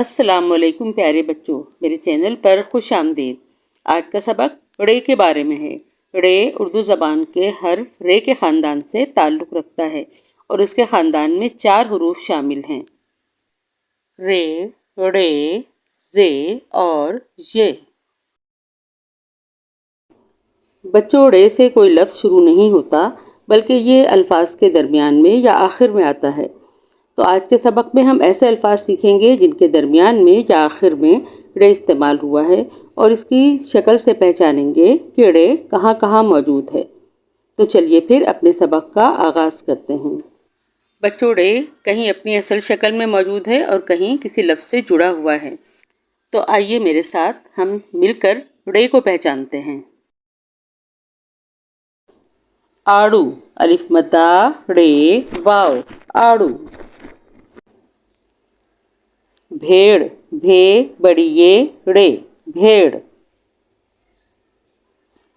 अस्सलामुअलैकुम प्यारे बच्चों, मेरे चैनल पर खुश आमदीद। आज का सबक रे के बारे में है। रे उर्दू ज़बान के हर्फ रे के ख़ानदान से ताल्लुक़ रखता है और इसके ख़ानदान में 4 हरूफ शामिल हैं। रे, रे, जे और ये। बच्चों, रे से कोई लफ्ज़ शुरू नहीं होता, बल्कि ये अल्फाज के दरमियान में या आखिर में आता है। तो आज के सबक में हम ऐसे अल्फाज सीखेंगे जिनके दरमियान में या आखिर में रे इस्तेमाल हुआ है और इसकी शक्ल से पहचानेंगे कि रे कहाँ कहाँ मौजूद है। तो चलिए फिर अपने सबक का आगाज़ करते हैं। बच्चों, रे कहीं अपनी असल शक्ल में मौजूद है और कहीं किसी लफ्ज़ से जुड़ा हुआ है। तो आइए मेरे साथ हम मिलकर रे को पहचानते हैं। आड़ू, अलिफ मद्दा रे वाव, आड़ू। भेड़, भे बड़ी ये रे, भेड़।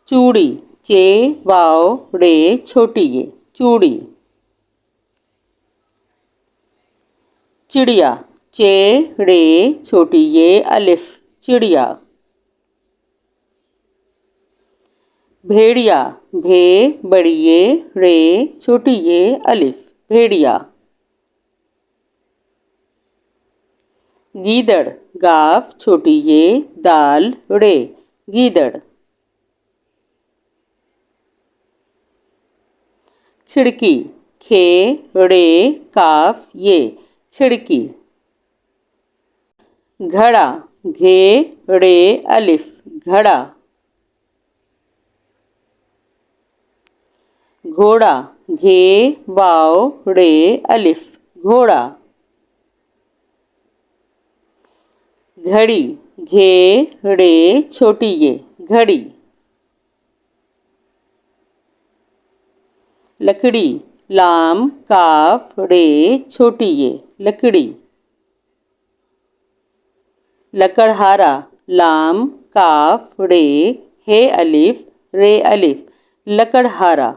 चूड़ी, चे वाव रे छोटी ये, चूड़ी। चिड़िया, चे रे छोटी ये अलिफ, चिड़िया। भेड़िया, भे बड़ी ये रे छोटी ये अलिफ, भेड़िया। गीदड़, गाफ छोटी ये दाल रे, गीदड़। खिड़की, खे रे काफ ये, खिड़की। घड़ा, घे रे अलिफ, घड़ा। घोड़ा, घे वाव रे अलिफ, घोड़ा। घड़ी, घे रे छोटी ये, घड़ी। लकड़ी, लाम काफ रे छोटी ये, लकड़ी। लकड़हारा, लाम काफ रे हे अलिफ रे अलिफ, लकड़हारा।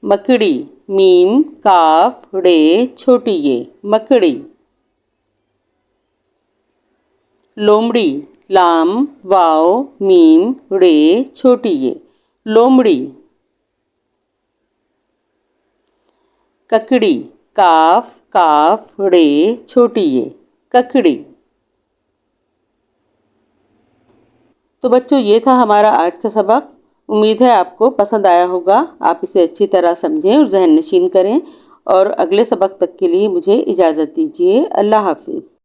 मकड़ी, मीम काफ रे छोटी ये, मकड़ी। लोमड़ी, लाम वाव मीम रे छोटी ये, लोमड़ी। ककड़ी, काफ काफ रे छोटी ये, ककड़ी। तो बच्चों, ये था हमारा आज का सबक। उम्मीद है आपको पसंद आया होगा। आप इसे अच्छी तरह समझें और ज़हन नशीन करें। और अगले सबक तक के लिए मुझे इजाज़त दीजिए। अल्लाह हाफिज़।